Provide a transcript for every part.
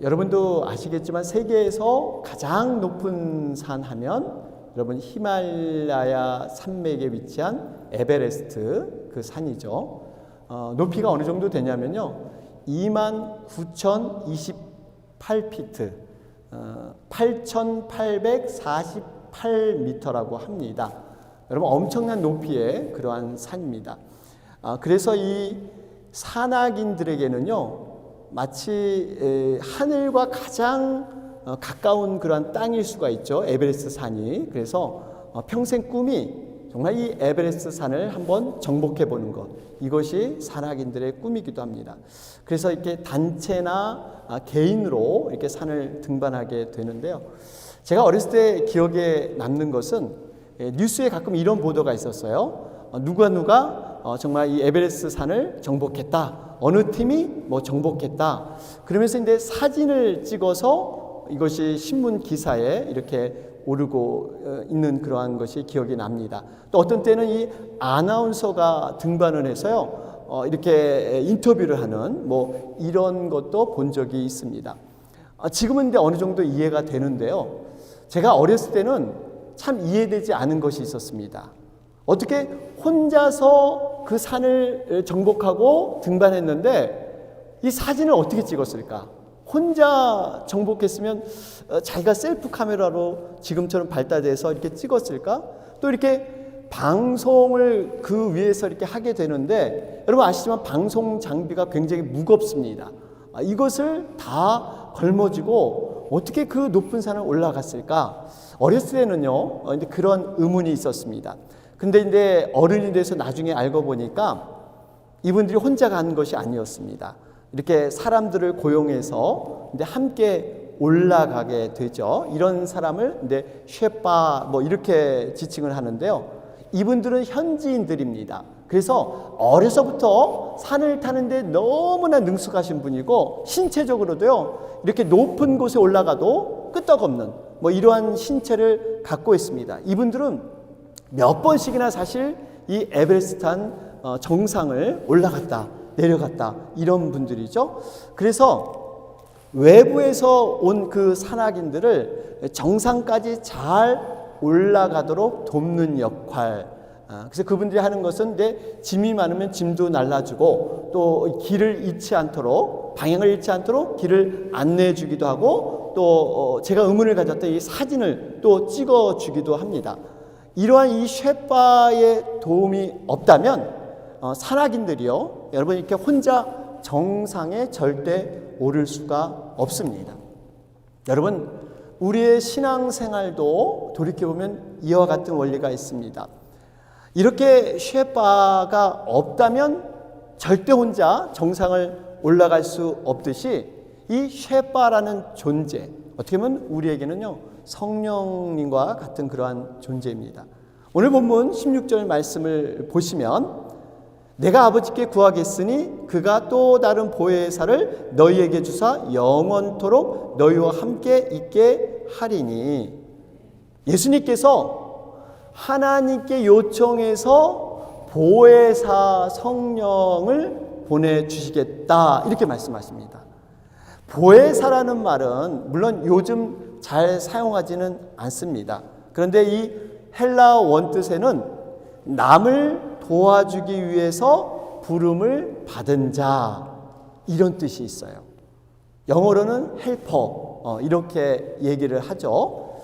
여러분도 아시겠지만 세계에서 가장 높은 산 하면 여러분 히말라야 산맥에 위치한 에베레스트 그 산이죠. 높이가 어느 정도 되냐면요. 29,028피트, 8,848m라고 합니다. 여러분 엄청난 높이의 그러한 산입니다. 그래서 이 산악인들에게는요, 마치 하늘과 가장 가까운 그러한 땅일 수가 있죠. 에베레스트 산이. 그래서 평생 꿈이 정말 이 에베레스트 산을 한번 정복해 보는 것, 이것이 산악인들의 꿈이기도 합니다. 그래서 이렇게 단체나 개인으로 이렇게 산을 등반하게 되는데요. 제가 어렸을 때 기억에 남는 것은 뉴스에 가끔 이런 보도가 있었어요. 누가 정말 이 에베레스트 산을 정복했다. 어느 팀이 뭐 정복했다. 그러면서 이제 사진을 찍어서 이것이 신문 기사에 이렇게 오르고 있는 그러한 것이 기억이 납니다. 또 어떤 때는 이 아나운서가 등반을 해서요, 이렇게 인터뷰를 하는 뭐 이런 것도 본 적이 있습니다. 지금은 이제 어느 정도 이해가 되는데요. 제가 어렸을 때는 참 이해되지 않은 것이 있었습니다. 어떻게 혼자서 그 산을 정복하고 등반했는데 이 사진을 어떻게 찍었을까? 혼자 정복했으면 자기가 셀프 카메라로 지금처럼 발달돼서 이렇게 찍었을까? 또 이렇게 방송을 그 위에서 이렇게 하게 되는데, 여러분 아시지만 방송 장비가 굉장히 무겁습니다. 이것을 다 걸머쥐고 어떻게 그 높은 산을 올라갔을까? 어렸을 때는요, 그런 의문이 있었습니다. 근데 이제 어른이 돼서 나중에 알고 보니까 이분들이 혼자 간 것이 아니었습니다. 이렇게 사람들을 고용해서 이제 함께 올라가게 되죠. 이런 사람을 이제 쉐파 뭐 이렇게 지칭을 하는데요. 이분들은 현지인들입니다. 그래서 어려서부터 산을 타는데 너무나 능숙하신 분이고, 신체적으로도요, 이렇게 높은 곳에 올라가도 끄떡없는 뭐 이러한 신체를 갖고 있습니다. 이분들은 몇 번씩이나 사실 이 에베레스트 정상을 올라갔다 내려갔다 이런 분들이죠. 그래서 외부에서 온 그 산악인들을 정상까지 잘 올라가도록 돕는 역할. 그래서 그분들이 하는 것은 이제 짐이 많으면 짐도 날라주고, 또 길을 잃지 않도록, 방향을 잃지 않도록 길을 안내해 주기도 하고, 또 제가 의문을 가졌던 이 사진을 또 찍어 주기도 합니다. 이러한 이 쉐파의 도움이 없다면 산악인들이요, 여러분 이렇게 혼자 정상에 절대 오를 수가 없습니다. 여러분, 우리의 신앙생활도 돌이켜보면 이와 같은 원리가 있습니다. 이렇게 쉐파가 없다면 절대 혼자 정상을 올라갈 수 없듯이, 이 쉐파라는 존재, 어떻게 보면 우리에게는요, 성령님과 같은 그러한 존재입니다. 오늘 본문 16절 말씀을 보시면, 내가 아버지께 구하겠으니 그가 또 다른 보혜사를 너희에게 주사 영원토록 너희와 함께 있게 하리니. 예수님께서 하나님께 요청해서 보혜사 성령을 보내주시겠다 이렇게 말씀하십니다. 보혜사라는 말은 물론 요즘 잘 사용하지는 않습니다. 그런데 이 헬라 원뜻에는 남을 도와주기 위해서 부름을 받은 자, 이런 뜻이 있어요. 영어로는 헬퍼 이렇게 얘기를 하죠.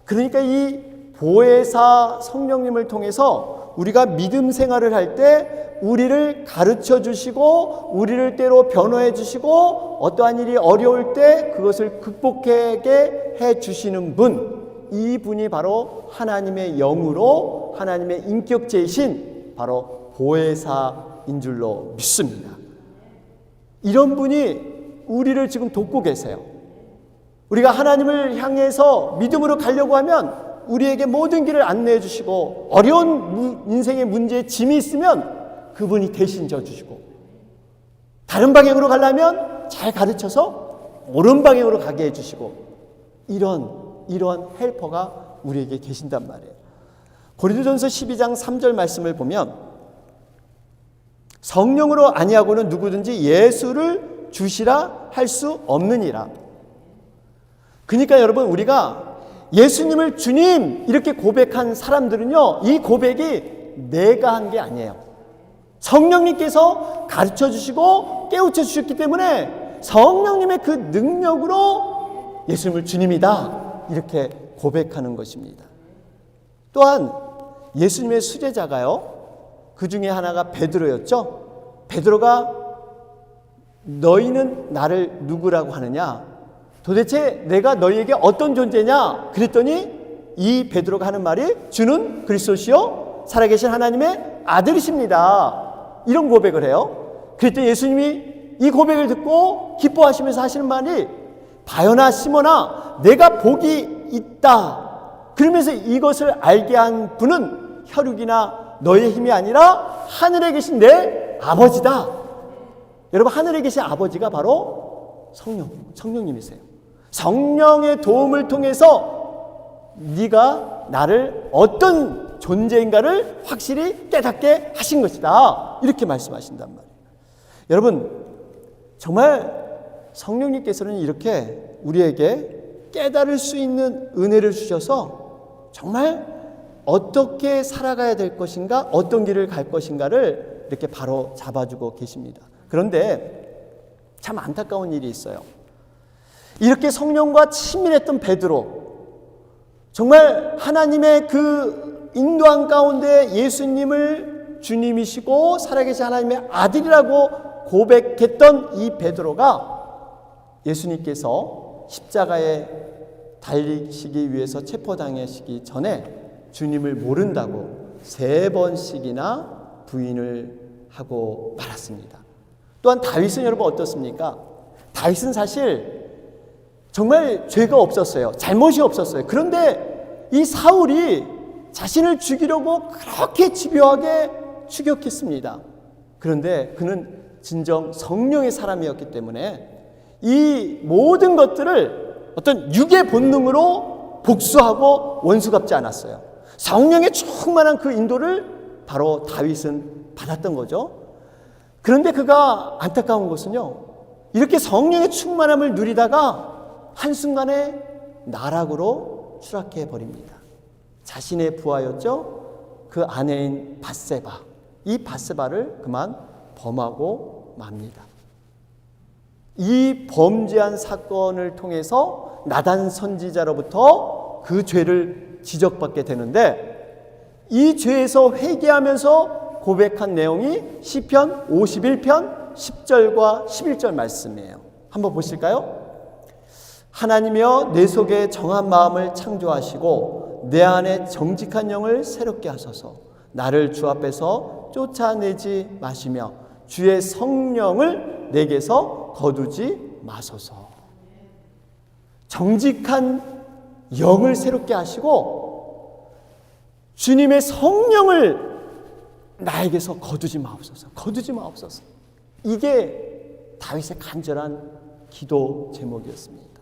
그러니까 이 보혜사 성령님을 통해서 우리가 믿음 생활을 할 때 우리를 가르쳐 주시고, 우리를 때로 변호해 주시고, 어떠한 일이 어려울 때 그것을 극복하게 해 주시는 분, 이 분이 바로 하나님의 영으로 하나님의 인격체이신 바로 보혜사인 줄로 믿습니다. 이런 분이 우리를 지금 돕고 계세요. 우리가 하나님을 향해서 믿음으로 가려고 하면 우리에게 모든 길을 안내해 주시고, 어려운 인생의 문제에 짐이 있으면 그분이 대신 져주시고, 다른 방향으로 가려면 잘 가르쳐서 옳은 방향으로 가게 해주시고, 이런 헬퍼가 우리에게 계신단 말이에요. 고린도전서 12장 3절 말씀을 보면, 성령으로 아니하고는 누구든지 예수를 주시라 할 수 없느니라. 그러니까 여러분, 우리가 예수님을 주님 이렇게 고백한 사람들은요, 이 고백이 내가 한 게 아니에요. 성령님께서 가르쳐 주시고 깨우쳐 주셨기 때문에 성령님의 그 능력으로 예수님을 주님이다 이렇게 고백하는 것입니다. 또한 예수님의 수제자가요, 그 중에 하나가 베드로였죠. 베드로가 너희는 나를 누구라고 하느냐, 도대체 내가 너희에게 어떤 존재냐 그랬더니 이 베드로가 하는 말이 주는 그리스도시요 살아계신 하나님의 아들이십니다, 이런 고백을 해요. 그랬더니 예수님이 이 고백을 듣고 기뻐하시면서 하시는 말이 바요나 시몬아 내가 복이 있다. 그러면서 이것을 알게 한 분은 혈육이나 너의 힘이 아니라 하늘에 계신 내 아버지다. 여러분, 하늘에 계신 아버지가 바로 성령님이세요. 성령의 도움을 통해서 네가 나를 어떤 존재인가를 확실히 깨닫게 하신 것이다, 이렇게 말씀하신단 말이에요. 여러분, 정말 성령님께서는 이렇게 우리에게 깨달을 수 있는 은혜를 주셔서 정말 어떻게 살아가야 될 것인가, 어떤 길을 갈 것인가를 이렇게 바로 잡아주고 계십니다. 그런데 참 안타까운 일이 있어요. 이렇게 성령과 친밀했던 베드로, 정말 하나님의 그 인도한 가운데 예수님을 주님이시고 살아계신 하나님의 아들이라고 고백했던 이 베드로가 예수님께서 십자가에 달리시기 위해서 체포당하시기 전에 주님을 모른다고 3번씩이나 부인을 하고 말았습니다. 또한 다윗은 여러분 어떻습니까? 다윗은 사실 정말 죄가 없었어요. 잘못이 없었어요. 그런데 이 사울이 자신을 죽이려고 그렇게 집요하게 추격했습니다. 그런데 그는 진정 성령의 사람이었기 때문에 이 모든 것들을 어떤 육의 본능으로 복수하고 원수 갚지 않았어요. 성령의 충만한 그 인도를 바로 다윗은 받았던 거죠. 그런데 그가 안타까운 것은요, 이렇게 성령의 충만함을 누리다가 한순간에 나락으로 추락해 버립니다. 자신의 부하였죠. 그 아내인 밧세바, 이 밧세바를 그만 범하고 맙니다. 이 범죄한 사건을 통해서 나단 선지자로부터 그 죄를 지적받게 되는데, 이 죄에서 회개하면서 고백한 내용이 시편 51편 10절과 11절 말씀이에요. 한번 보실까요? 하나님이여 내 속에 정한 마음을 창조하시고 내 안에 정직한 영을 새롭게 하소서. 나를 주 앞에서 쫓아내지 마시며 주의 성령을 내게서 거두지 마소서. 정직한 영을 새롭게 하시고 주님의 성령을 나에게서 거두지 마옵소서. 거두지 마옵소서. 이게 다윗의 간절한 기도 제목이었습니다.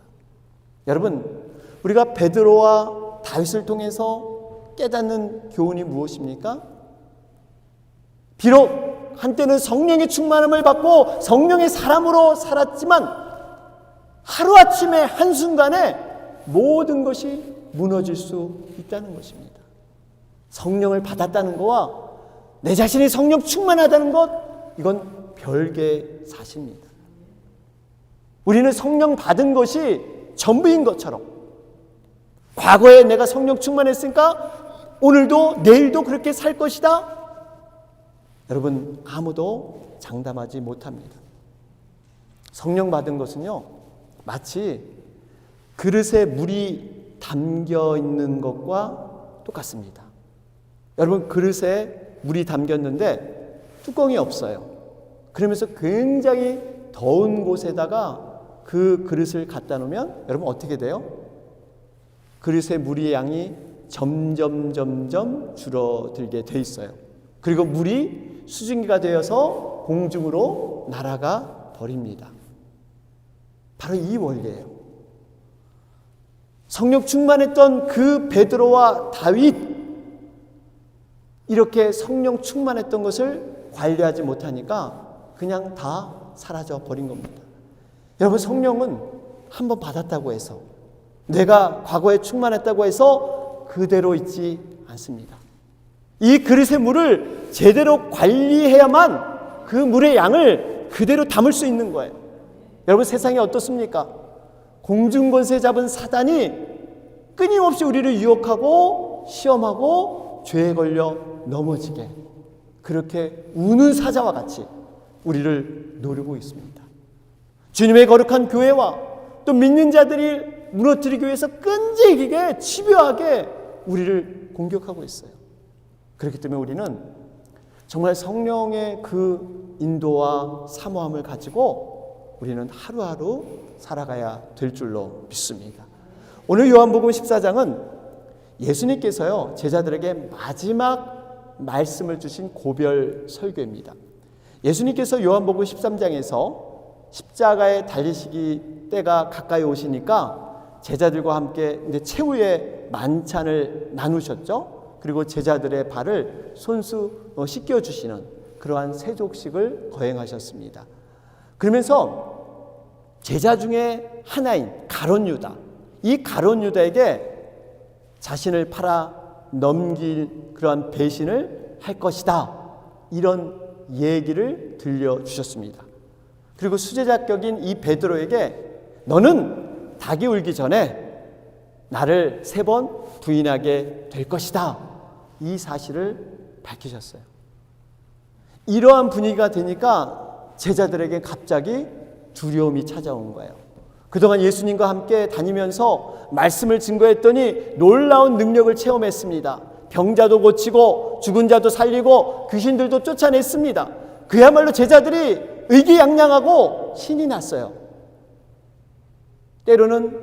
여러분, 우리가 베드로와 다윗을 통해서 깨닫는 교훈이 무엇입니까? 비록 한때는 성령의 충만함을 받고 성령의 사람으로 살았지만 하루아침에 한순간에 모든 것이 무너질 수 있다는 것입니다. 성령을 받았다는 것과 내 자신이 성령 충만하다는 것, 이건 별개의 사실입니다. 우리는 성령 받은 것이 전부인 것처럼, 과거에 내가 성령 충만했으니까 오늘도 내일도 그렇게 살 것이다, 여러분 아무도 장담하지 못합니다. 성령 받은 것은요, 마치 그릇에 물이 담겨 있는 것과 똑같습니다. 여러분, 그릇에 물이 담겼는데 뚜껑이 없어요. 그러면서 굉장히 더운 곳에다가 그 그릇을 갖다 놓으면 여러분 어떻게 돼요? 그릇의 물의 양이 점점 줄어들게 돼 있어요. 그리고 물이 수증기가 되어서 공중으로 날아가 버립니다. 바로 이 원리예요. 성령 충만했던 그 베드로와 다윗, 이렇게 성령 충만했던 것을 관리하지 못하니까 그냥 다 사라져 버린 겁니다. 여러분, 성령은 한번 받았다고 해서, 내가 과거에 충만했다고 해서 그대로 있지 않습니다. 이 그릇의 물을 제대로 관리해야만 그 물의 양을 그대로 담을 수 있는 거예요. 여러분, 세상이 어떻습니까? 공중권세 잡은 사단이 끊임없이 우리를 유혹하고 시험하고 죄에 걸려 넘어지게, 그렇게 우는 사자와 같이 우리를 노리고 있습니다. 주님의 거룩한 교회와 또 믿는 자들이 무너뜨리기 위해서 끈질기게 집요하게 우리를 공격하고 있어요. 그렇기 때문에 우리는 정말 성령의 그 인도와 사모함을 가지고 우리는 하루하루 살아가야 될 줄로 믿습니다. 오늘 요한복음 14장은 예수님께서요, 제자들에게 마지막 말씀을 주신 고별 설교입니다. 예수님께서 요한복음 13장에서 십자가에 달리시기 때가 가까이 오시니까 제자들과 함께 이제 최후의 만찬을 나누셨죠. 그리고 제자들의 발을 손수 씻겨주시는 그러한 세족식을 거행하셨습니다. 그러면서 제자 중에 하나인 가룟 유다, 이 가룟 유다에게 자신을 팔아 넘길 그러한 배신을 할 것이다, 이런 얘기를 들려주셨습니다. 그리고 수제자격인 이 베드로에게 너는 닭이 울기 전에 나를 3번 부인하게 될 것이다, 이 사실을 밝히셨어요. 이러한 분위기가 되니까 제자들에게 갑자기 두려움이 찾아온 거예요. 그동안 예수님과 함께 다니면서 말씀을 증거했더니 놀라운 능력을 체험했습니다. 병자도 고치고 죽은 자도 살리고 귀신들도 쫓아냈습니다. 그야말로 제자들이 의기양양하고 신이 났어요. 때로는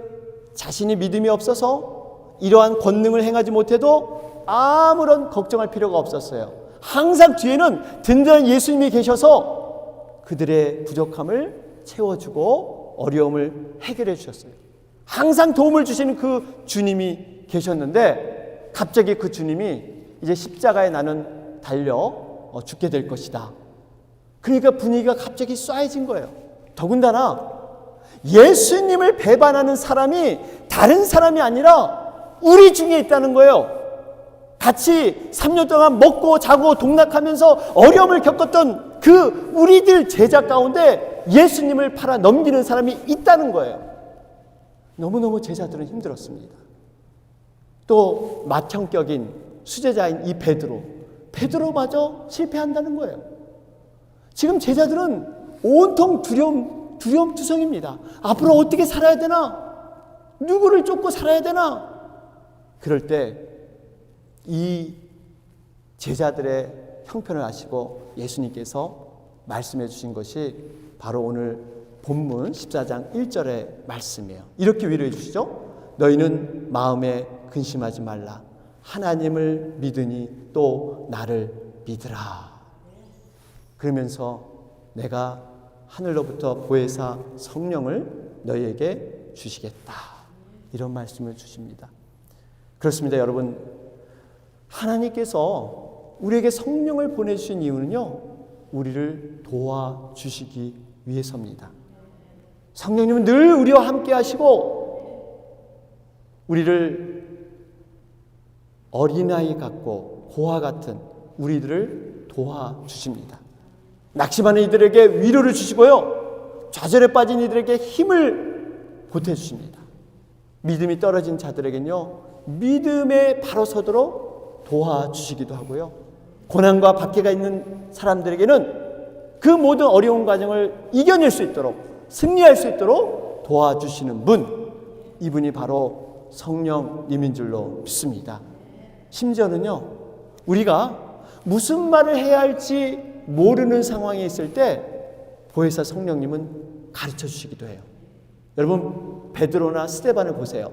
자신이 믿음이 없어서 이러한 권능을 행하지 못해도 아무런 걱정할 필요가 없었어요. 항상 뒤에는 든든한 예수님이 계셔서 그들의 부족함을 채워주고 어려움을 해결해 주셨어요. 항상 도움을 주시는 그 주님이 계셨는데 갑자기 그 주님이 이제 십자가에 나는 달려 죽게 될 것이다. 그러니까 분위기가 갑자기 쏴해진 거예요. 더군다나 예수님을 배반하는 사람이 다른 사람이 아니라 우리 중에 있다는 거예요. 같이 3년 동안 먹고 자고 동락하면서 어려움을 겪었던 그 우리들 제자 가운데 예수님을 팔아 넘기는 사람이 있다는 거예요. 너무너무 제자들은 힘들었습니다. 또 맏형격인 수제자인 이 베드로마저 실패한다는 거예요. 지금 제자들은 온통 두려움투성입니다. 앞으로 어떻게 살아야 되나? 누구를 쫓고 살아야 되나? 그럴 때 이 제자들의 형편을 아시고 예수님께서 말씀해 주신 것이 바로 오늘 본문 14장 1절의 말씀이에요. 이렇게 위로해 주시죠. 너희는 마음에 근심하지 말라. 하나님을 믿으니 또 나를 믿으라. 그러면서 내가 하늘로부터 보혜사 성령을 너희에게 주시겠다, 이런 말씀을 주십니다. 그렇습니다, 여러분. 하나님께서 우리에게 성령을 보내주신 이유는요, 우리를 도와주시기 위해서입니다. 성령님은 늘 우리와 함께 하시고 우리를 어린아이 같고 고아 같은 우리들을 도와주십니다. 낙심하는 이들에게 위로를 주시고요, 좌절에 빠진 이들에게 힘을 보태주십니다. 믿음이 떨어진 자들에게는요, 믿음에 바로 서도록 도와주시기도 하고요, 고난과 박해가 있는 사람들에게는 그 모든 어려운 과정을 이겨낼 수 있도록, 승리할 수 있도록 도와주시는 분, 이분이 바로 성령님인 줄로 믿습니다. 심지어는요, 우리가 무슨 말을 해야 할지 모르는 상황에 있을 때 보혜사 성령님은 가르쳐 주시기도 해요. 여러분, 베드로나 스데반을 보세요.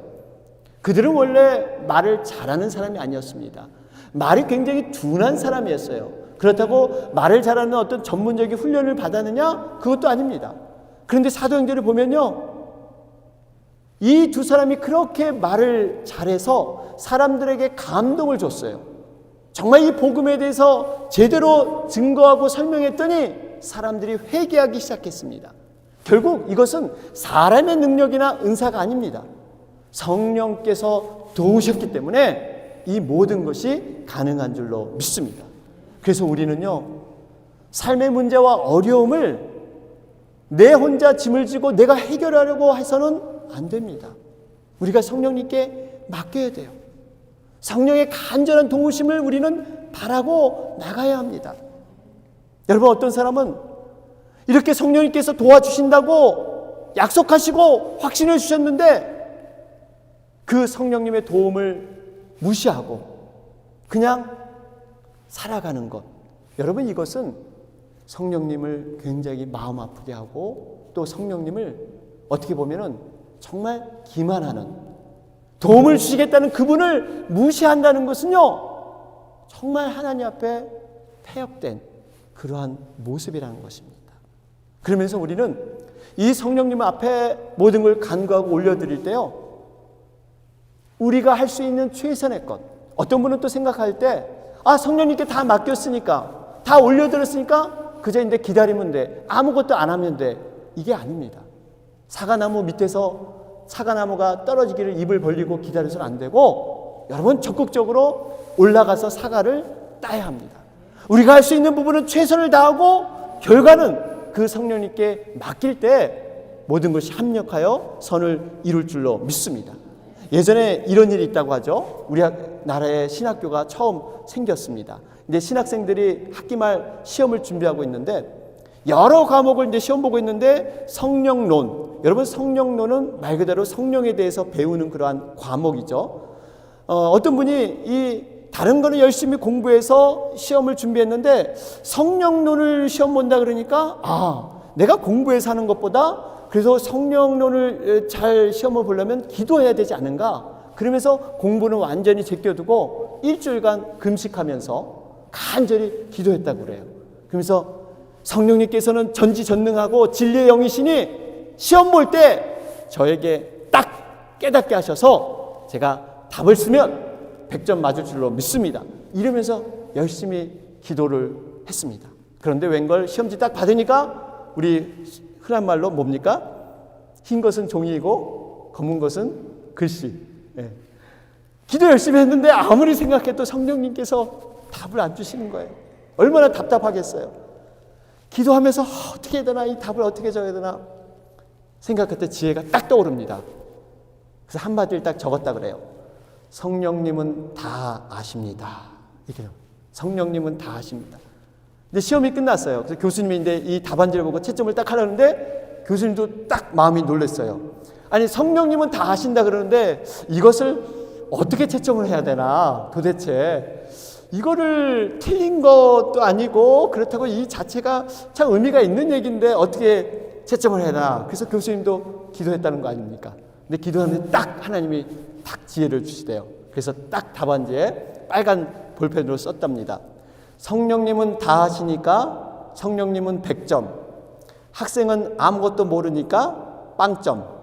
그들은 원래 말을 잘하는 사람이 아니었습니다. 말이 굉장히 둔한 사람이었어요. 그렇다고 말을 잘하는 어떤 전문적인 훈련을 받았느냐? 그것도 아닙니다. 그런데 사도행전을 보면요, 이 두 사람이 그렇게 말을 잘해서 사람들에게 감동을 줬어요. 정말 이 복음에 대해서 제대로 증거하고 설명했더니 사람들이 회개하기 시작했습니다. 결국 이것은 사람의 능력이나 은사가 아닙니다. 성령께서 도우셨기 때문에 이 모든 것이 가능한 줄로 믿습니다. 그래서 우리는요, 삶의 문제와 어려움을 내 혼자 짐을 지고 내가 해결하려고 해서는 안 됩니다. 우리가 성령님께 맡겨야 돼요. 성령의 간절한 도우심을 우리는 바라고 나가야 합니다. 여러분, 어떤 사람은 이렇게 성령님께서 도와주신다고 약속하시고 확신을 주셨는데 그 성령님의 도움을 무시하고 그냥 살아가는 것. 여러분, 이것은 성령님을 굉장히 마음 아프게 하고 또 성령님을 어떻게 보면은 정말 기만하는, 도움을 주시겠다는 그분을 무시한다는 것은요, 정말 하나님 앞에 패역된 그러한 모습이라는 것입니다. 그러면서 우리는 이 성령님 앞에 모든 걸 간구하고 올려드릴 때요, 우리가 할 수 있는 최선의 것. 어떤 분은 또 생각할 때, 성령님께 다 맡겼으니까, 다 올려드렸으니까 그저 이제 기다리면 돼, 아무것도 안 하면 돼. 이게 아닙니다. 사과나무 밑에서 사과나무가 떨어지기를 입을 벌리고 기다려서는 안 되고, 여러분, 적극적으로 올라가서 사과를 따야 합니다. 우리가 할 수 있는 부분은 최선을 다하고 결과는 그 성령님께 맡길 때 모든 것이 합력하여 선을 이룰 줄로 믿습니다. 예전에 이런 일이 있다고 하죠. 우리 나라에 신학교가 처음 생겼습니다. 이제 신학생들이 학기 말 시험을 준비하고 있는데 여러 과목을 이제 시험 보고 있는데 성령론, 여러분, 성령론은 말 그대로 성령에 대해서 배우는 그러한 과목이죠. 어떤 분이 다른 거는 열심히 공부해서 시험을 준비했는데 성령론을 시험 본다 그러니까 내가 공부해서 하는 것보다 그래서 성령론을 잘 시험을 보려면 기도해야 되지 않은가, 그러면서 공부는 완전히 제껴두고 일주일간 금식하면서 간절히 기도했다고 그래요. 그러면서 성령님께서는 전지전능하고 진리의 영이시니 시험 볼 때 저에게 딱 깨닫게 하셔서 제가 답을 쓰면 100점 맞을 줄로 믿습니다. 이러면서 열심히 기도를 했습니다. 그런데 웬걸 시험지 딱 받으니까 우리 흔한 말로 뭡니까? 흰 것은 종이이고 검은 것은 글씨. 기도 열심히 했는데 아무리 생각해도 성령님께서 답을 안 주시는 거예요. 얼마나 답답하겠어요. 기도하면서 어떻게 해야 되나, 이 답을 어떻게 적어야 되나 생각할 때 지혜가 딱 떠오릅니다. 그래서 한마디를 딱 적었다 그래요. 성령님은 다 아십니다. 이게요. 성령님은 다 아십니다. 근데 시험이 끝났어요. 그래서 교수님이 이제 이 답안지를 보고 채점을 딱 하려는데 교수님도 딱 마음이 놀랐어요. 아니, 성령님은 다 아신다 그러는데 이것을 어떻게 채점을 해야 되나, 도대체 이거를 틀린 것도 아니고 그렇다고 이 자체가 참 의미가 있는 얘기인데 어떻게 채점을 해야 되나. 그래서 교수님도 기도했다는 거 아닙니까? 근데 기도하는데 딱 하나님이 딱 지혜를 주시대요. 그래서 딱 답안지에 빨간 볼펜으로 썼답니다. 성령님은 다 하시니까 성령님은 100점, 학생은 아무것도 모르니까 빵점.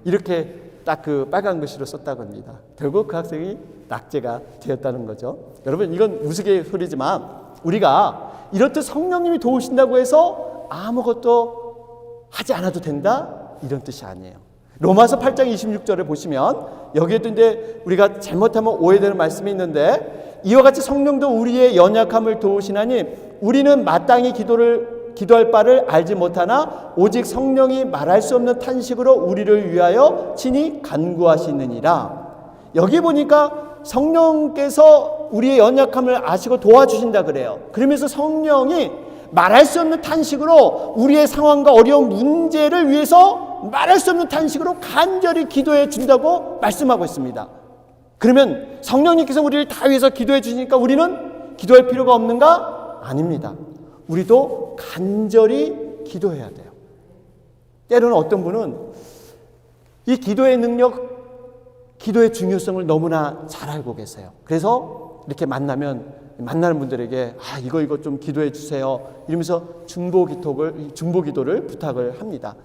이렇게 딱 그 빨간 글씨로 썼다고 합니다. 결국 그 학생이 낙제가 되었다는 거죠. 여러분, 이건 우스갯소리지만 우리가 이렇듯 성령님이 도우신다고 해서 아무것도 하지 않아도 된다, 이런 뜻이 아니에요. 로마서 8장 26절에 보시면 여기에도 이제 우리가 잘못하면 오해되는 말씀이 있는데, 이와 같이 성령도 우리의 연약함을 도우시나니 우리는 마땅히 기도할 바를 알지 못하나 오직 성령이 말할 수 없는 탄식으로 우리를 위하여 친히 간구하시느니라. 여기 보니까 성령께서 우리의 연약함을 아시고 도와주신다 그래요. 그러면서 성령이 말할 수 없는 탄식으로 우리의 상황과 어려운 문제를 위해서 말할 수 없는 탄식으로 간절히 기도해 준다고 말씀하고 있습니다. 그러면 성령님께서 우리를 다 위해서 기도해 주시니까 우리는 기도할 필요가 없는가? 아닙니다. 우리도 간절히 기도해야 돼요. 때로는 어떤 분은 이 기도의 능력, 기도의 중요성을 너무나 잘 알고 계세요. 그래서 이렇게 만나는 분들에게 이거 좀 기도해 주세요, 이러면서 중보 기도를 부탁을 합니다.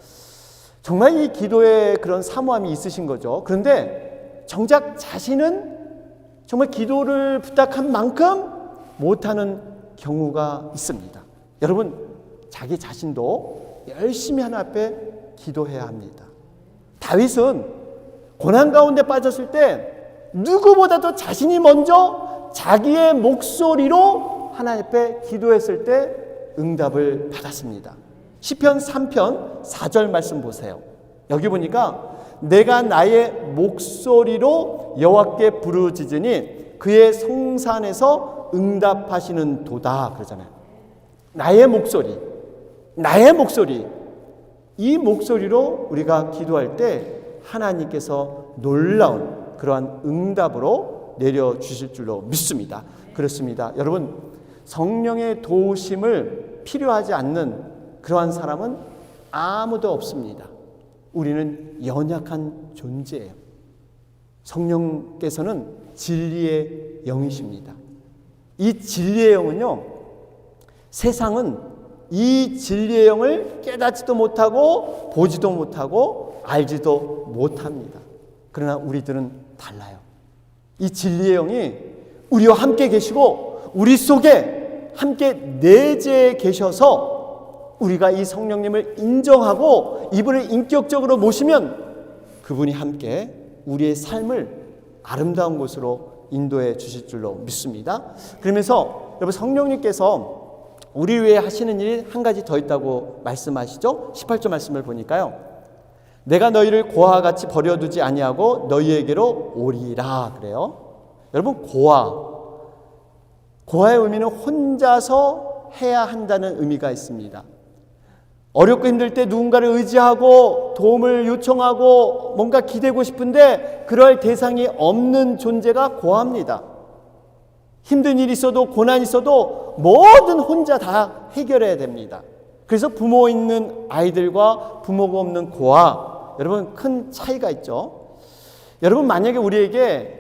정말 이 기도에 그런 사모함이 있으신 거죠. 그런데 정작 자신은 정말 기도를 부탁한 만큼 못하는 경우가 있습니다. 여러분, 자기 자신도 열심히 하나님 앞에 기도해야 합니다. 다윗은 고난 가운데 빠졌을 때 누구보다도 자신이 먼저 자기의 목소리로 하나님 앞에 기도했을 때 응답을 받았습니다. 시편 3편 4절 말씀 보세요. 여기 보니까 내가 나의 목소리로 여호와께 부르짖으니 그의 성산에서 응답하시는 도다 그러잖아요. 나의 목소리, 이 목소리로 우리가 기도할 때 하나님께서 놀라운 그러한 응답으로 내려주실 줄로 믿습니다. 그렇습니다. 여러분, 성령의 도우심을 필요하지 않는 그러한 사람은 아무도 없습니다. 우리는 연약한 존재예요. 성령께서는 진리의 영이십니다. 이 진리의 영은요, 세상은 이 진리의 영을 깨닫지도 못하고 보지도 못하고 알지도 못합니다. 그러나 우리들은 달라요. 이 진리의 영이 우리와 함께 계시고 우리 속에 함께 내재해 계셔서 우리가 이 성령님을 인정하고 이분을 인격적으로 모시면 그분이 함께 우리의 삶을 아름다운 곳으로 인도해 주실 줄로 믿습니다. 그러면서 여러분, 성령님께서 우리 위해 하시는 일이 한 가지 더 있다고 말씀하시죠. 18절 말씀을 보니까요, 내가 너희를 고아와 같이 버려두지 아니하고 너희에게로 오리라 그래요. 여러분, 고아의 의미는 혼자서 해야 한다는 의미가 있습니다. 어렵고 힘들 때 누군가를 의지하고 도움을 요청하고 뭔가 기대고 싶은데 그럴 대상이 없는 존재가 고아입니다. 힘든 일이 있어도 고난이 있어도 뭐든 혼자 다 해결해야 됩니다. 그래서 부모 있는 아이들과 부모가 없는 고아, 여러분 큰 차이가 있죠. 여러분, 만약에 우리에게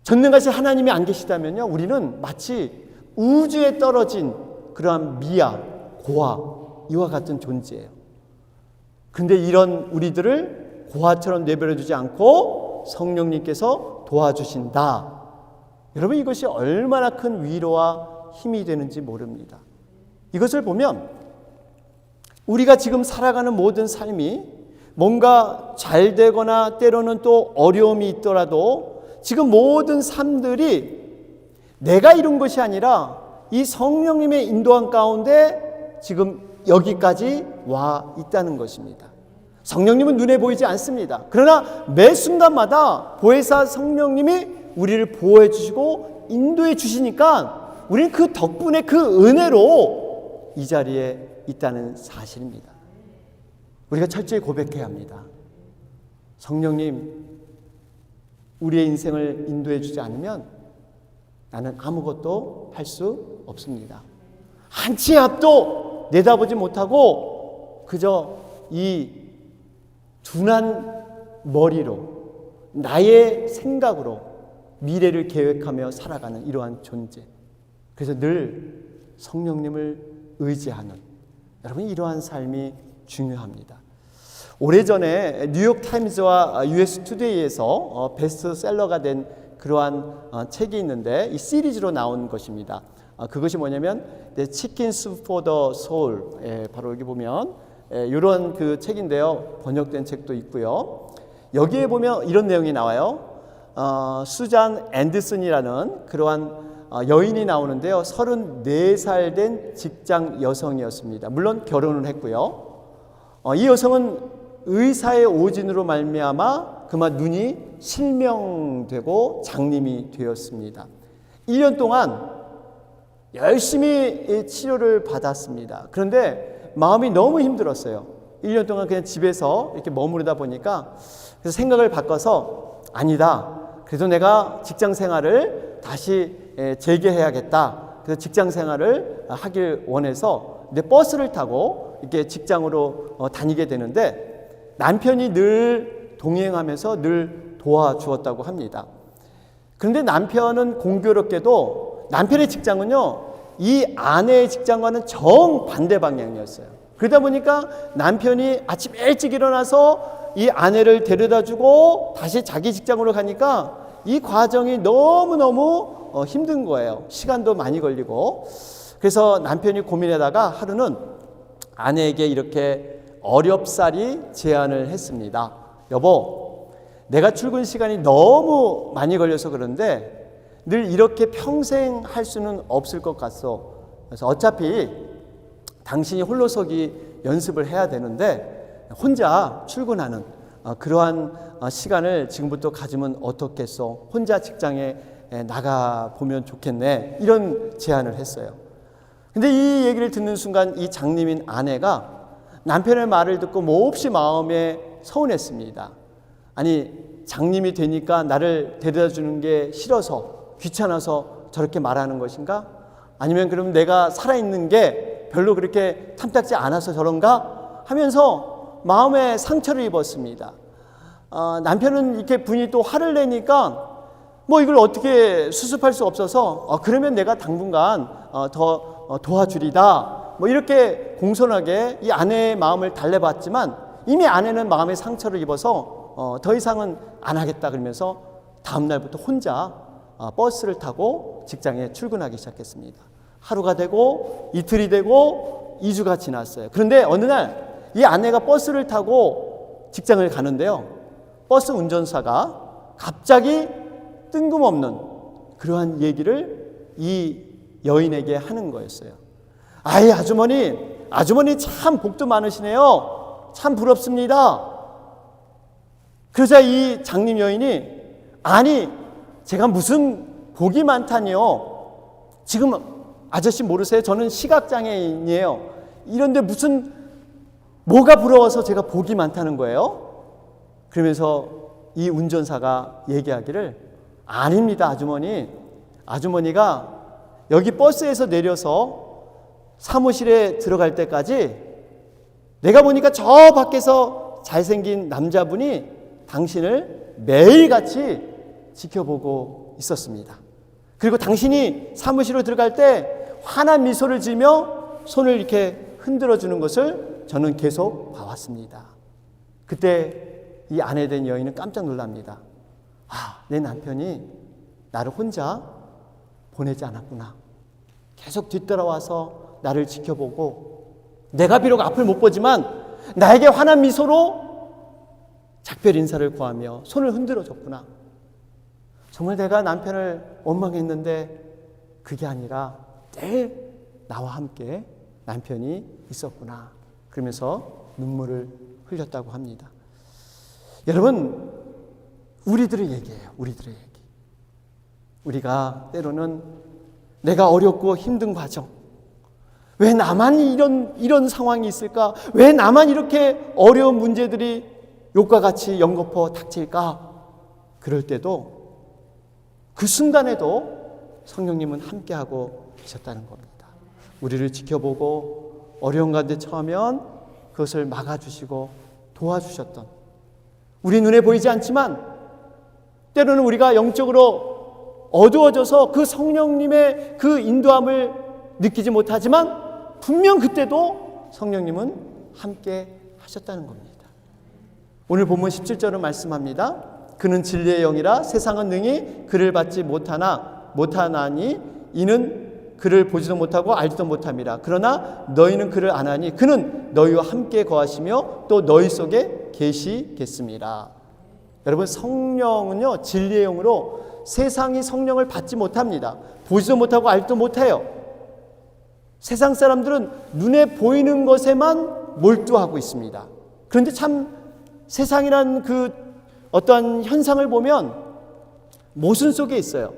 전능하신 하나님이 안 계시다면요, 우리는 마치 우주에 떨어진 그러한 미아, 고아 이와 같은 존재예요. 근데 이런 우리들을 고아처럼 내버려 두지 않고 성령님께서 도와주신다. 여러분, 이것이 얼마나 큰 위로와 힘이 되는지 모릅니다. 이것을 보면 우리가 지금 살아가는 모든 삶이 뭔가 잘 되거나 때로는 또 어려움이 있더라도 지금 모든 삶들이 내가 이룬 것이 아니라 이 성령님의 인도한 가운데 지금 여기까지 와 있다는 것입니다. 성령님은 눈에 보이지 않습니다. 그러나 매 순간마다 보혜사 성령님이 우리를 보호해 주시고 인도해 주시니까 우리는 그 덕분에 그 은혜로 이 자리에 있다는 사실입니다. 우리가 철저히 고백해야 합니다. 성령님, 우리의 인생을 인도해 주지 않으면 나는 아무것도 할 수 없습니다. 한 치의 앞도 내다보지 못하고 그저 이 둔한 머리로 나의 생각으로 미래를 계획하며 살아가는 이러한 존재. 그래서 늘 성령님을 의지하는, 여러분, 이러한 삶이 중요합니다. 오래전에 뉴욕타임즈와 US 투데이에서 베스트셀러가 된 그러한 책이 있는데 이 시리즈로 나온 것입니다. 그것이 뭐냐면 The Chickens for the Soul. 바로 여기 보면 이런 그 책인데요. 번역된 책도 있고요. 여기에 보면 이런 내용이 나와요. 수잔 앤더슨이라는 그러한 여인이 나오는데요. 34살 된 직장 여성이었습니다. 물론 결혼을 했고요. 이 여성은 의사의 오진으로 말미암아 그만 눈이 실명되고 장님이 되었습니다. 1년 동안 열심히 치료를 받았습니다. 그런데 마음이 너무 힘들었어요. 1년 동안 그냥 집에서 이렇게 머무르다 보니까 그래서 생각을 바꿔서 아니다. 그래도 내가 직장 생활을 다시 재개해야겠다. 그래서 직장 생활을 하길 원해서 내 버스를 타고 이렇게 직장으로 다니게 되는데 남편이 늘 동행하면서 늘 도와주었다고 합니다. 그런데 남편은 공교롭게도 남편의 직장은요, 이 아내의 직장과는 정반대 방향이었어요. 그러다 보니까 남편이 아침 일찍 일어나서 이 아내를 데려다 주고 다시 자기 직장으로 가니까 이 과정이 너무너무 힘든 거예요. 시간도 많이 걸리고. 그래서 남편이 고민하다가 하루는 아내에게 이렇게 어렵사리 제안을 했습니다. 여보, 내가 출근 시간이 너무 많이 걸려서 그런데 늘 이렇게 평생 할 수는 없을 것 같소. 그래서 어차피 당신이 홀로서기 연습을 해야 되는데 혼자 출근하는 그러한 시간을 지금부터 가지면 어떻겠소? 혼자 직장에 나가 보면 좋겠네. 이런 제안을 했어요. 근데 이 얘기를 듣는 순간 이 장님인 아내가 남편의 말을 듣고 몹시 마음에 서운했습니다. 아니, 장님이 되니까 나를 데려다 주는 게 싫어서 귀찮아서 저렇게 말하는 것인가? 아니면 그럼 내가 살아있는 게 별로 그렇게 탐탁지 않아서 저런가? 하면서 마음에 상처를 입었습니다. 남편은 이렇게 분이 또 화를 내니까 뭐 이걸 어떻게 수습할 수 없어서 그러면 내가 당분간 더 도와주리다. 뭐 이렇게 공손하게 이 아내의 마음을 달래봤지만 이미 아내는 마음에 상처를 입어서 더 이상은 안 하겠다 그러면서 다음 날부터 혼자 버스를 타고 직장에 출근하기 시작했습니다. 하루가 되고 이틀이 되고 2주가 지났어요. 그런데 어느 날 이 아내가 버스를 타고 직장을 가는데요. 버스 운전사가 갑자기 뜬금없는 그러한 얘기를 이 여인에게 하는 거였어요. 아이, 아주머니 참 복도 많으시네요. 참 부럽습니다. 그러자 이 장님 여인이 아니, 제가 무슨 복이 많다니요. 지금 아저씨 모르세요? 저는 시각장애인이에요. 이런데 무슨 뭐가 부러워서 제가 복이 많다는 거예요? 그러면서 이 운전사가 얘기하기를 아닙니다, 아주머니. 아주머니가 여기 버스에서 내려서 사무실에 들어갈 때까지 내가 보니까 저 밖에서 잘생긴 남자분이 당신을 매일같이 지켜보고 있었습니다. 그리고 당신이 사무실로 들어갈 때 환한 미소를 지으며 손을 이렇게 흔들어 주는 것을 저는 계속 봐왔습니다. 그때 이 아내 된 여인은 깜짝 놀랍니다. 내 남편이 나를 혼자 보내지 않았구나. 계속 뒤따라와서 나를 지켜보고 내가 비록 앞을 못 보지만 나에게 환한 미소로 작별 인사를 구하며 손을 흔들어 줬구나. 정말 내가 남편을 원망했는데 그게 아니라 늘 나와 함께 남편이 있었구나. 그러면서 눈물을 흘렸다고 합니다. 여러분, 우리들의 얘기예요. 우리들의 얘기. 우리가 때로는 내가 어렵고 힘든 과정, 왜 나만 이런 상황이 있을까? 왜 나만 이렇게 어려운 문제들이 욕과 같이 연거푸 닥칠까? 그럴 때도 그 순간에도 성령님은 함께하고 계셨다는 겁니다. 우리를 지켜보고 어려운 가운데 처하면 그것을 막아주시고 도와주셨던, 우리 눈에 보이지 않지만 때로는 우리가 영적으로 어두워져서 그 성령님의 그 인도함을 느끼지 못하지만 분명 그때도 성령님은 함께 하셨다는 겁니다. 오늘 본문 17절은 말씀합니다. 그는 진리의 영이라 세상은 능히 그를 받지 못하나니 이는 그를 보지도 못하고 알지도 못함이라. 그러나 너희는 그를 아나니 그는 너희와 함께 거하시며 또 너희 속에 계시겠습니다. 여러분, 성령은요 진리의 영으로 세상이 성령을 받지 못합니다. 보지도 못하고 알지도 못해요. 세상 사람들은 눈에 보이는 것에만 몰두하고 있습니다. 그런데 참 세상이란 그 어떠한 현상을 보면 모순 속에 있어요.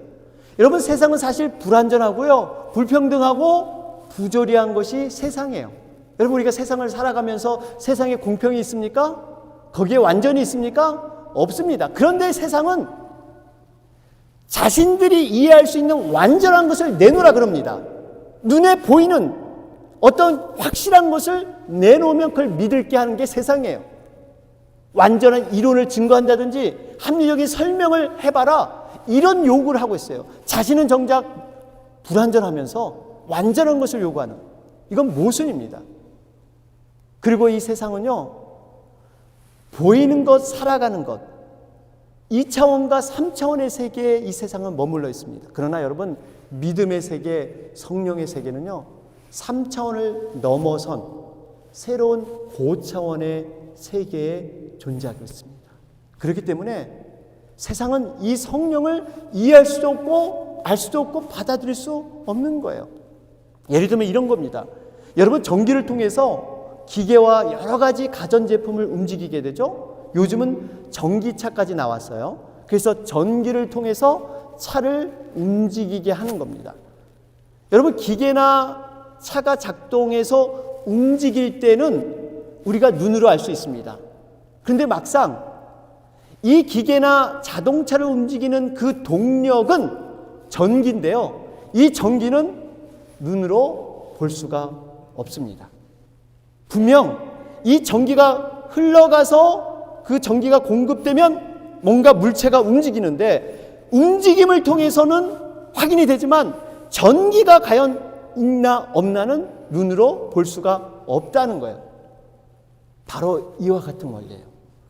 여러분, 세상은 사실 불완전하고요, 불평등하고 부조리한 것이 세상이에요. 여러분, 우리가 세상을 살아가면서 세상에 공평이 있습니까? 거기에 완전히 있습니까? 없습니다. 그런데 세상은 자신들이 이해할 수 있는 완전한 것을 내놓으라 그럽니다. 눈에 보이는 어떤 확실한 것을 내놓으면 그걸 믿을게 하는 게 세상이에요. 완전한 이론을 증거한다든지 합리적인 설명을 해봐라, 이런 요구를 하고 있어요. 자신은 정작 불완전하면서 완전한 것을 요구하는, 이건 모순입니다. 그리고 이 세상은요, 보이는 것, 살아가는 것, 2차원과 3차원의 세계에 이 세상은 머물러 있습니다. 그러나 여러분, 믿음의 세계, 성령의 세계는요 3차원을 넘어선 새로운 고차원의 세계에 존재하고 있습니다. 그렇기 때문에 세상은 이 성령을 이해할 수도 없고 알 수도 없고 받아들일 수 없는 거예요. 예를 들면 이런 겁니다. 여러분, 전기를 통해서 기계와 여러 가지 가전제품을 움직이게 되죠. 요즘은 전기차까지 나왔어요. 그래서 전기를 통해서 차를 움직이게 하는 겁니다. 여러분, 기계나 차가 작동해서 움직일 때는 우리가 눈으로 알 수 있습니다. 그런데 막상 이 기계나 자동차를 움직이는 그 동력은 전기인데요. 이 전기는 눈으로 볼 수가 없습니다. 분명 이 전기가 흘러가서 그 전기가 공급되면 뭔가 물체가 움직이는데 움직임을 통해서는 확인이 되지만 전기가 과연 있나 없나는 눈으로 볼 수가 없다는 거예요. 바로 이와 같은 원리예요.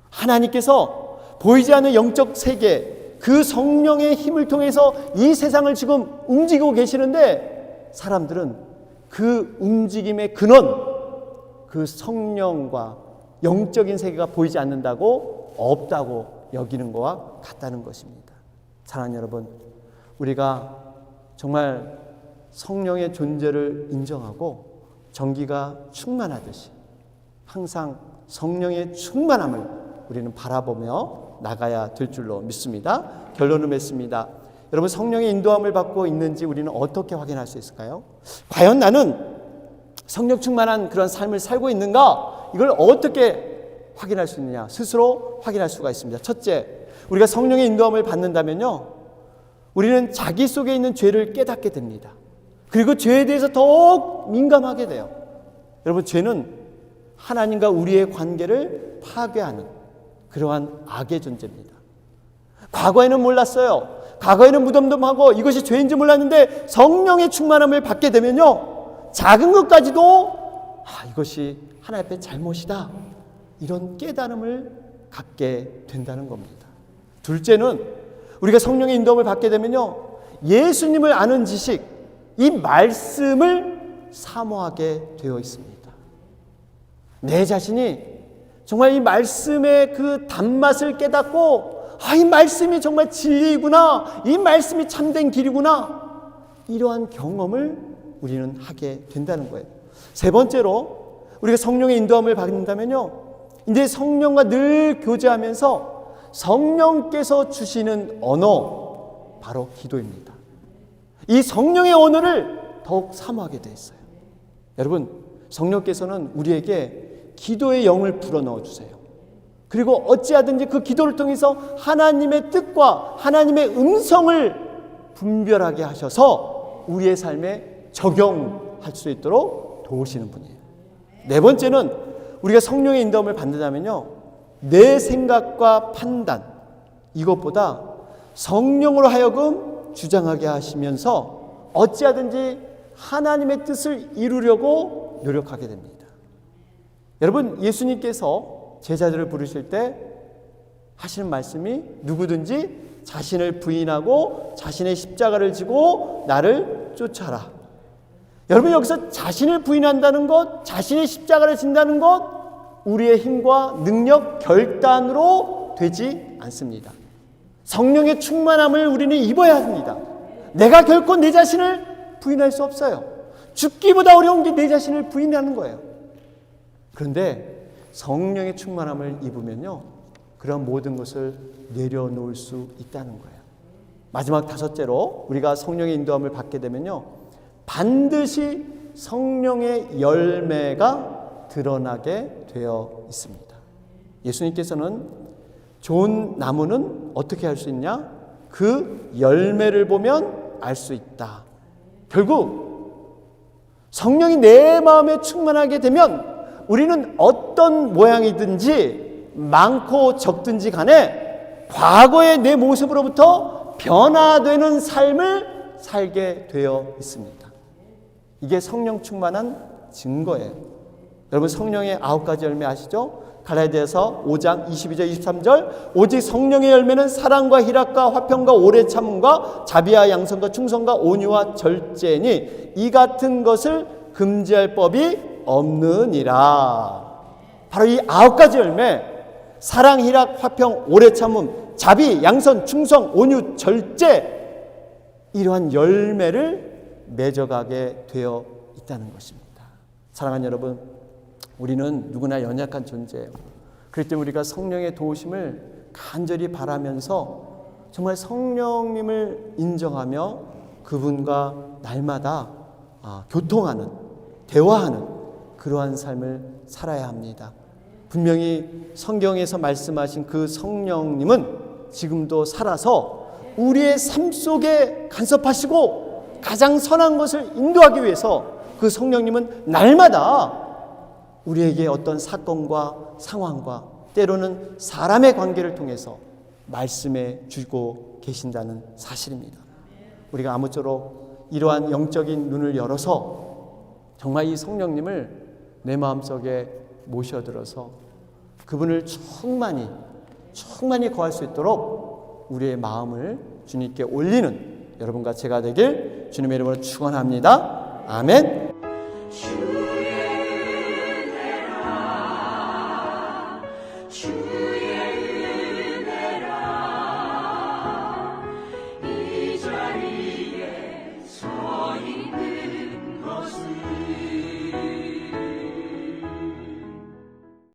하나님께서 보이지 않는 영적 세계, 그 성령의 힘을 통해서 이 세상을 지금 움직이고 계시는데 사람들은 그 움직임의 근원, 그 성령과 영적인 세계가 보이지 않는다고 없다고 여기는 것과 같다는 것입니다. 사랑하는 여러분, 우리가 정말 성령의 존재를 인정하고 전기가 충만하듯이 항상 성령의 충만함을 우리는 바라보며 나가야 될 줄로 믿습니다. 결론을 맺습니다. 여러분, 성령의 인도함을 받고 있는지 우리는 어떻게 확인할 수 있을까요? 과연 나는 성령 충만한 그런 삶을 살고 있는가? 이걸 어떻게 확인할 수 있느냐? 스스로 확인할 수가 있습니다. 첫째, 우리가 성령의 인도함을 받는다면요, 우리는 자기 속에 있는 죄를 깨닫게 됩니다. 그리고 죄에 대해서 더욱 민감하게 돼요. 여러분, 죄는 하나님과 우리의 관계를 파괴하는 그러한 악의 존재입니다. 과거에는 몰랐어요. 과거에는 무덤덤하고 이것이 죄인지 몰랐는데 성령의 충만함을 받게 되면요, 작은 것까지도 이것이 하나님 앞에 잘못이다, 이런 깨달음을 갖게 된다는 겁니다. 둘째는 우리가 성령의 인도함을 받게 되면요, 예수님을 아는 지식, 이 말씀을 사모하게 되어 있습니다. 내 자신이 정말 이 말씀의 그 단맛을 깨닫고 이 말씀이 정말 진리이구나, 이 말씀이 참된 길이구나, 이러한 경험을 우리는 하게 된다는 거예요. 세 번째로 우리가 성령의 인도함을 받는다면요, 이제 성령과 늘 교제하면서 성령께서 주시는 언어, 바로 기도입니다. 이 성령의 언어를 더욱 사모하게 되어 있어요. 여러분, 성령께서는 우리에게 기도의 영을 불어넣어 주세요. 그리고 어찌하든지 그 기도를 통해서 하나님의 뜻과 하나님의 음성을 분별하게 하셔서 우리의 삶에 적용할 수 있도록 도우시는 분이에요. 네 번째는 우리가 성령의 인도함을 받는다면요, 내 생각과 판단, 이것보다 성령으로 하여금 주장하게 하시면서 어찌하든지 하나님의 뜻을 이루려고 노력하게 됩니다. 여러분, 예수님께서 제자들을 부르실 때 하시는 말씀이 누구든지 자신을 부인하고 자신의 십자가를 지고 나를 쫓아라. 여러분, 여기서 자신을 부인한다는 것, 자신의 십자가를 진다는 것, 우리의 힘과 능력, 결단으로 되지 않습니다. 성령의 충만함을 우리는 입어야 합니다. 내가 결코 내 자신을 부인할 수 없어요. 죽기보다 어려운 게 내 자신을 부인하는 거예요. 그런데 성령의 충만함을 입으면요, 그런 모든 것을 내려놓을 수 있다는 거예요. 마지막 다섯째로 우리가 성령의 인도함을 받게 되면요, 반드시 성령의 열매가 드러나게 되어 있습니다. 예수님께서는 좋은 나무는 어떻게 할 수 있냐? 그 열매를 보면 알 수 있다. 결국 성령이 내 마음에 충만하게 되면 우리는 어떤 모양이든지 많고 적든지 간에 과거의 내 모습으로부터 변화되는 삶을 살게 되어 있습니다. 이게 성령 충만한 증거예요. 여러분, 성령의 9가지 열매 아시죠? 갈라디아서 5장 22절 23절, 오직 성령의 열매는 사랑과 희락과 화평과 오래 참음과 자비와 양선과 충성과 온유와 절제니 이 같은 것을 금지할 법이 없느니라. 바로 이 9가지 열매, 사랑, 희락, 화평, 오래 참음, 자비, 양선, 충성, 온유, 절제, 이러한 열매를 맺어가게 되어 있다는 것입니다. 사랑하는 여러분, 우리는 누구나 연약한 존재예요. 그렇기 때문에 우리가 성령의 도우심을 간절히 바라면서 정말 성령님을 인정하며 그분과 날마다 교통하는, 대화하는 그러한 삶을 살아야 합니다. 분명히 성경에서 말씀하신 그 성령님은 지금도 살아서 우리의 삶 속에 간섭하시고 가장 선한 것을 인도하기 위해서 그 성령님은 날마다 우리에게 어떤 사건과 상황과 때로는 사람의 관계를 통해서 말씀해 주고 계신다는 사실입니다. 우리가 아무쪼록 이러한 영적인 눈을 열어서 정말 이 성령님을 내 마음속에 모셔들어서 그분을 충만히 거할 수 있도록 우리의 마음을 주님께 올리는 여러분과 제가 되길 주님의 이름으로 축원합니다. 아멘.